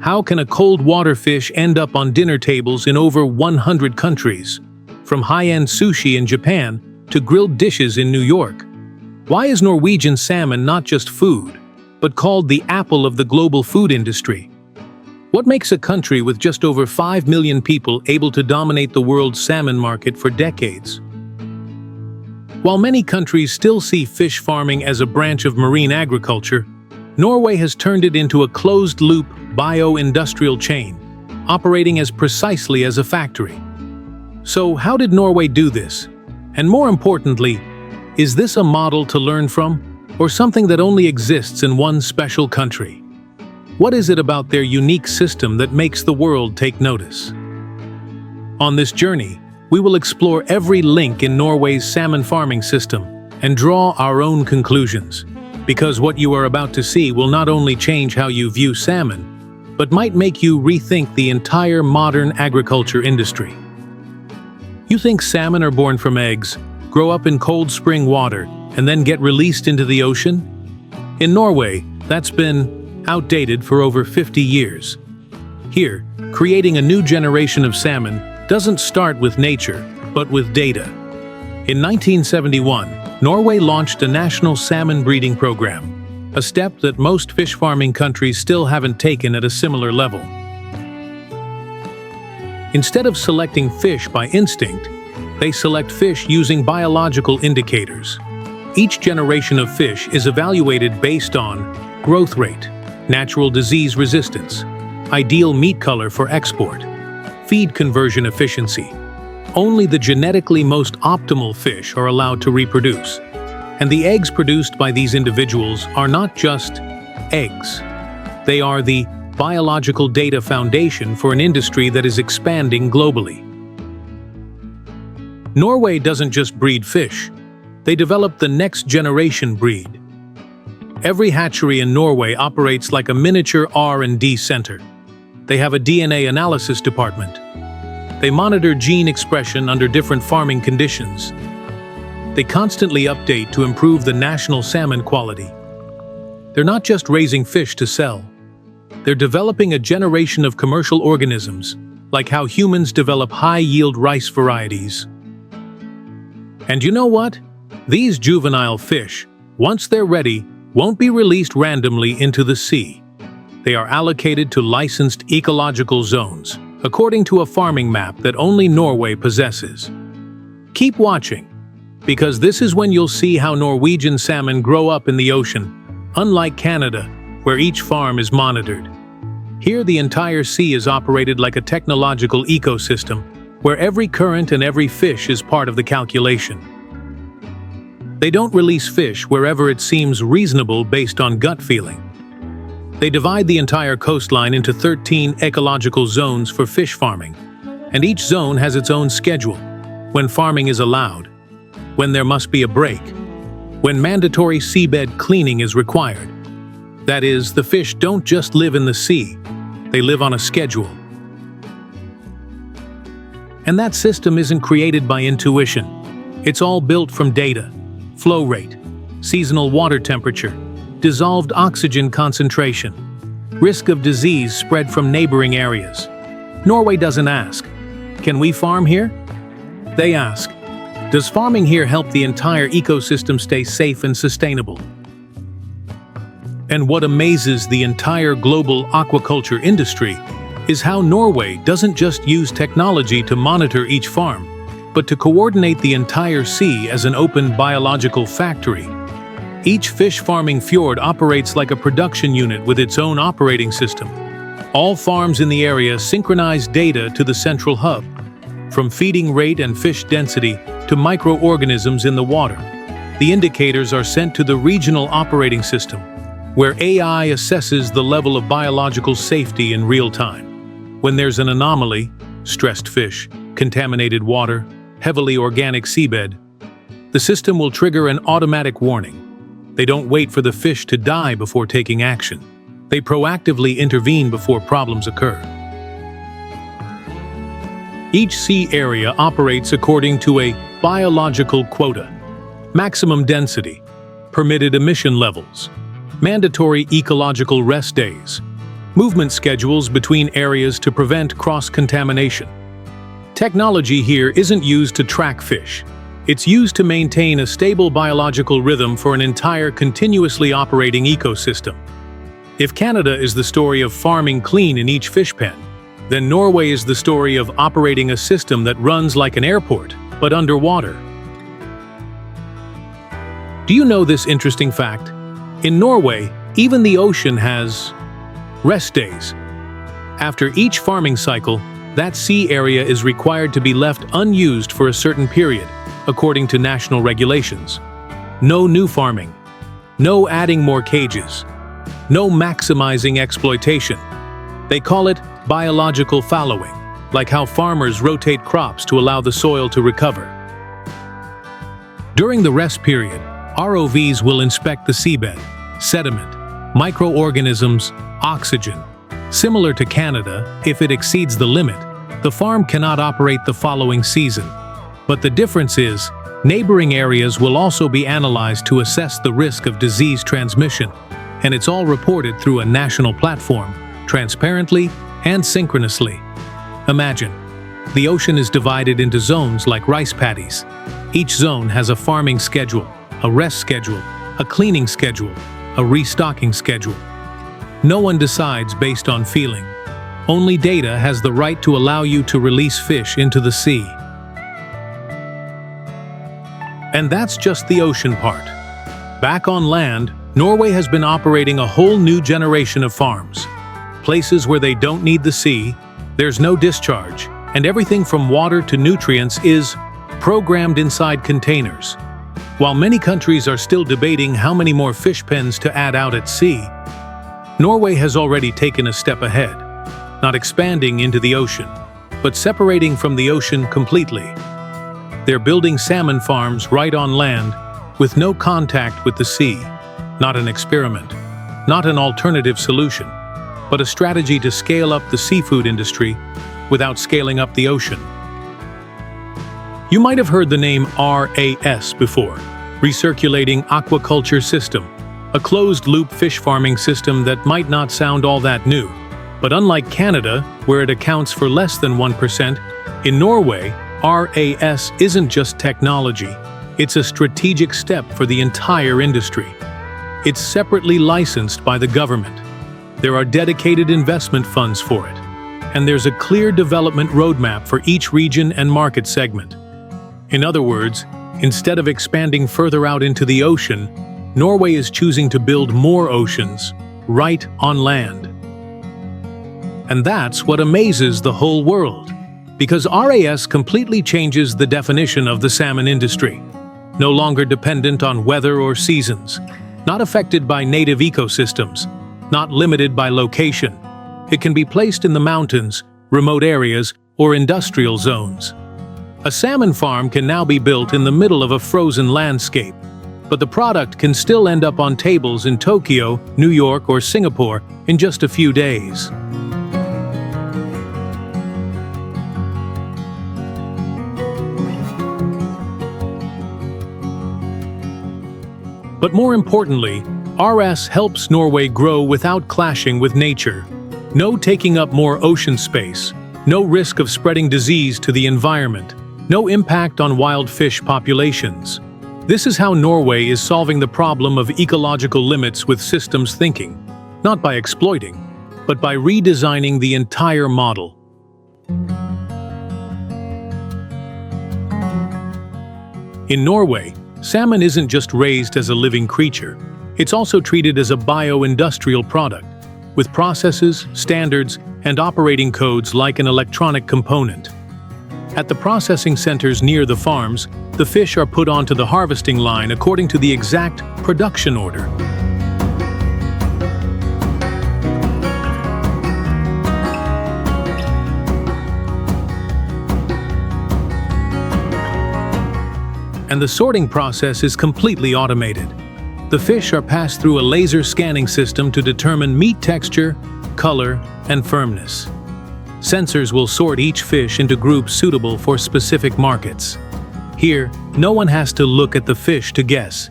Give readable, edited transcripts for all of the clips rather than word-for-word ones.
How can a cold water fish end up on dinner tables in over 100 countries? From high-end sushi in Japan to grilled dishes in New York. Why is Norwegian salmon not just food, but called the apple of the global food industry? What makes a country with just over 5 million people able to dominate the world's salmon market for decades? While many countries still see fish farming as a branch of marine agriculture, Norway has turned it into a closed-loop bio-industrial chain, operating as precisely as a factory. So how did Norway do this? And more importantly, is this a model to learn from, or something that only exists in one special country? What is it about their unique system that makes the world take notice? On this journey, we will explore every link in Norway's salmon farming system and draw our own conclusions, because what you are about to see will not only change how you view salmon, but might make you rethink the entire modern agriculture industry. You think salmon are born from eggs, grow up in cold spring water, and then get released into the ocean? In Norway, that's been outdated for over 50 years. Here, creating a new generation of salmon doesn't start with nature, but with data. In 1971, Norway launched a national salmon breeding program, a step that most fish farming countries still haven't taken at a similar level. Instead of selecting fish by instinct, they select fish using biological indicators. Each generation of fish is evaluated based on growth rate, natural disease resistance, ideal meat color for export, feed conversion efficiency. Only the genetically most optimal fish are allowed to reproduce. And the eggs produced by these individuals are not just eggs. They are the biological data foundation for an industry that is expanding globally. Norway doesn't just breed fish. They develop the next generation breed. Every hatchery in Norway operates like a miniature R&D center. They have a DNA analysis department. They monitor gene expression under different farming conditions. They constantly update to improve the national salmon quality. They're not just raising fish to sell. They're developing a generation of commercial organisms, like how humans develop high-yield rice varieties. And you know what? These juvenile fish, once they're ready, won't be released randomly into the sea. They are allocated to licensed ecological zones, according to a farming map that only Norway possesses. Keep watching, because this is when you'll see how Norwegian salmon grow up in the ocean, unlike Canada, where each farm is monitored. Here, the entire sea is operated like a technological ecosystem, where every current and every fish is part of the calculation. They don't release fish wherever it seems reasonable based on gut feeling. They divide the entire coastline into 13 ecological zones for fish farming, and each zone has its own schedule: when farming is allowed, when there must be a break, when mandatory seabed cleaning is required. That is, the fish don't just live in the sea, they live on a schedule. And that system isn't created by intuition. It's all built from data, flow rate, seasonal water temperature, dissolved oxygen concentration, risk of disease spread from neighboring areas. Norway doesn't ask, "Can we farm here?" They ask, "Does farming here help the entire ecosystem stay safe and sustainable?" And what amazes the entire global aquaculture industry is how Norway doesn't just use technology to monitor each farm, but to coordinate the entire sea as an open biological factory. Each fish farming fjord operates like a production unit with its own operating system. All farms in the area synchronize data to the central hub, from feeding rate and fish density to microorganisms in the water. The indicators are sent to the regional operating system, where AI assesses the level of biological safety in real time. When there's an anomaly, stressed fish, contaminated water, heavily organic seabed, the system will trigger an automatic warning. They don't wait for the fish to die before taking action. They proactively intervene before problems occur. Each sea area operates according to a biological quota: maximum density, permitted emission levels, mandatory ecological rest days, movement schedules between areas to prevent cross-contamination. Technology here isn't used to track fish. It's used to maintain a stable biological rhythm for an entire continuously operating ecosystem. If Canada is the story of farming clean in each fish pen, then Norway is the story of operating a system that runs like an airport, but underwater. Do you know this interesting fact? In Norway, even the ocean has rest days. After each farming cycle, that sea area is required to be left unused for a certain period, according to national regulations. No new farming. No adding more cages. No maximizing exploitation. They call it biological fallowing, like how farmers rotate crops to allow the soil to recover. During the rest period, ROVs will inspect the seabed, sediment, microorganisms, oxygen. Similar to Canada, if it exceeds the limit, the farm cannot operate the following season. But the difference is, neighboring areas will also be analyzed to assess the risk of disease transmission, and it's all reported through a national platform, transparently and synchronously. Imagine, the ocean is divided into zones like rice paddies. Each zone has a farming schedule, a rest schedule, a cleaning schedule, a restocking schedule. No one decides based on feeling. Only data has the right to allow you to release fish into the sea. And that's just the ocean part. Back on land, Norway has been operating a whole new generation of farms. Places where they don't need the sea, there's no discharge, and everything from water to nutrients is programmed inside containers. While many countries are still debating how many more fish pens to add out at sea, Norway has already taken a step ahead, not expanding into the ocean, but separating from the ocean completely. They're building salmon farms right on land, with no contact with the sea. Not an experiment, not an alternative solution, but a strategy to scale up the seafood industry without scaling up the ocean. You might have heard the name RAS before, Recirculating Aquaculture System, a closed-loop fish farming system that might not sound all that new. But unlike Canada, where it accounts for less than 1%, in Norway, RAS isn't just technology, it's a strategic step for the entire industry. It's separately licensed by the government. There are dedicated investment funds for it, and there's a clear development roadmap for each region and market segment. In other words, instead of expanding further out into the ocean, Norway is choosing to build more oceans, right on land. And that's what amazes the whole world, because RAS completely changes the definition of the salmon industry. No longer dependent on weather or seasons, not affected by native ecosystems, not limited by location. It can be placed in the mountains, remote areas, or industrial zones. A salmon farm can now be built in the middle of a frozen landscape, but the product can still end up on tables in Tokyo, New York, or Singapore in just a few days. But more importantly, RAS helps Norway grow without clashing with nature. No taking up more ocean space, no risk of spreading disease to the environment, no impact on wild fish populations. This is how Norway is solving the problem of ecological limits with systems thinking, not by exploiting, but by redesigning the entire model. In Norway, salmon isn't just raised as a living creature, it's also treated as a bio-industrial product, with processes, standards, and operating codes like an electronic component. At the processing centers near the farms, the fish are put onto the harvesting line according to the exact production order. And the sorting process is completely automated. The fish are passed through a laser scanning system to determine meat texture, color, and firmness. Sensors will sort each fish into groups suitable for specific markets. Here, no one has to look at the fish to guess.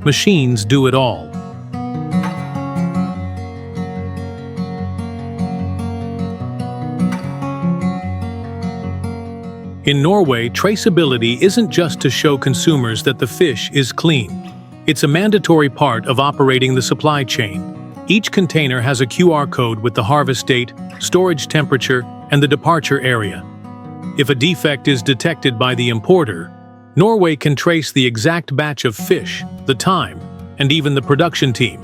Machines do it all. In Norway, traceability isn't just to show consumers that the fish is clean. It's a mandatory part of operating the supply chain. Each container has a QR code with the harvest date, storage temperature, and the departure area. If a defect is detected by the importer, Norway can trace the exact batch of fish, the time, and even the production team.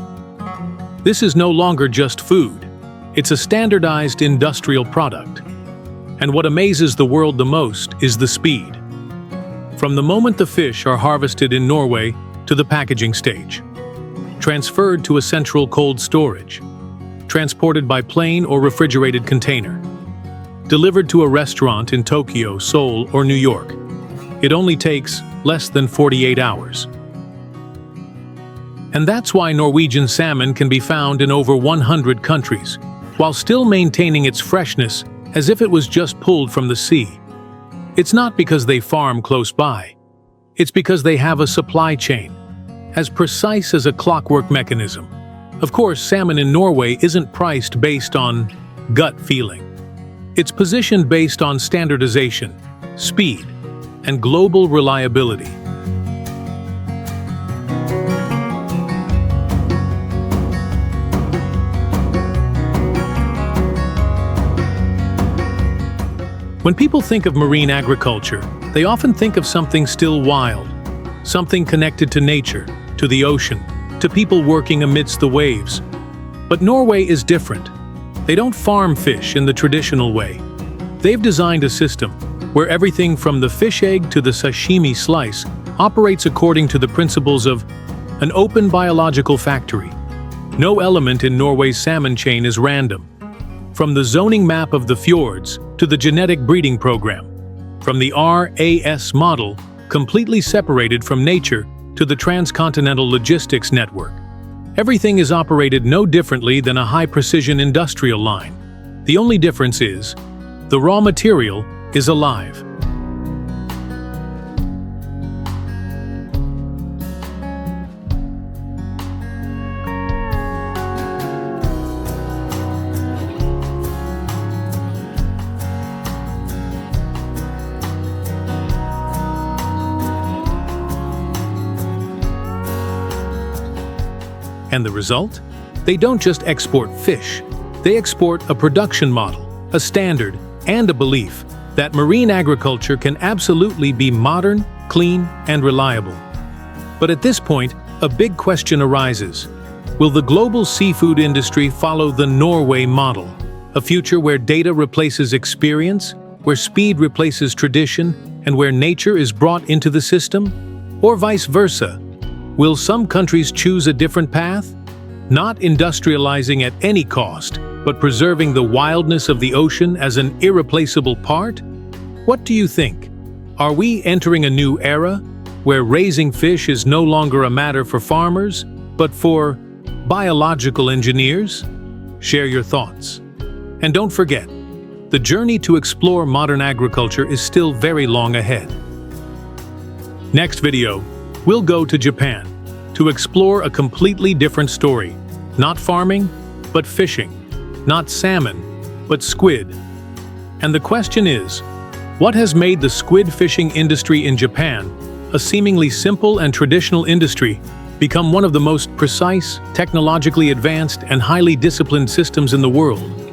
This is no longer just food. It's a standardized industrial product. And what amazes the world the most is the speed. From the moment the fish are harvested in Norway to the packaging stage, transferred to a central cold storage, transported by plane or refrigerated container, delivered to a restaurant in Tokyo, Seoul, or New York, it only takes less than 48 hours. And that's why Norwegian salmon can be found in over 100 countries, while still maintaining its freshness as if it was just pulled from the sea. It's not because they farm close by. It's because they have a supply chain, as precise as a clockwork mechanism. Of course, salmon in Norway isn't priced based on gut feeling. It's positioned based on standardization, speed, and global reliability. When people think of marine agriculture, they often think of something still wild, something connected to nature, to the ocean, to people working amidst the waves. But Norway is different. They don't farm fish in the traditional way. They've designed a system where everything from the fish egg to the sashimi slice operates according to the principles of an open biological factory. No element in Norway's salmon chain is random. From the zoning map of the fjords to the genetic breeding program, from the RAS model, completely separated from nature, to the transcontinental logistics network. Everything is operated no differently than a high-precision industrial line. The only difference is, the raw material is alive. And the result? They don't just export fish. They export a production model, a standard, and a belief that marine agriculture can absolutely be modern, clean, and reliable. But at this point, a big question arises. Will the global seafood industry follow the Norway model? A future where data replaces experience, where speed replaces tradition, and where nature is brought into the system? Or vice versa? Will some countries choose a different path? Not industrializing at any cost, but preserving the wildness of the ocean as an irreplaceable part? What do you think? Are we entering a new era, where raising fish is no longer a matter for farmers, but for biological engineers? Share your thoughts. And don't forget, the journey to explore modern agriculture is still very long ahead. Next video, we'll go to Japan to explore a completely different story. Not farming, but fishing. Not salmon, but squid. And the question is, what has made the squid fishing industry in Japan, a seemingly simple and traditional industry, become one of the most precise, technologically advanced, and highly disciplined systems in the world?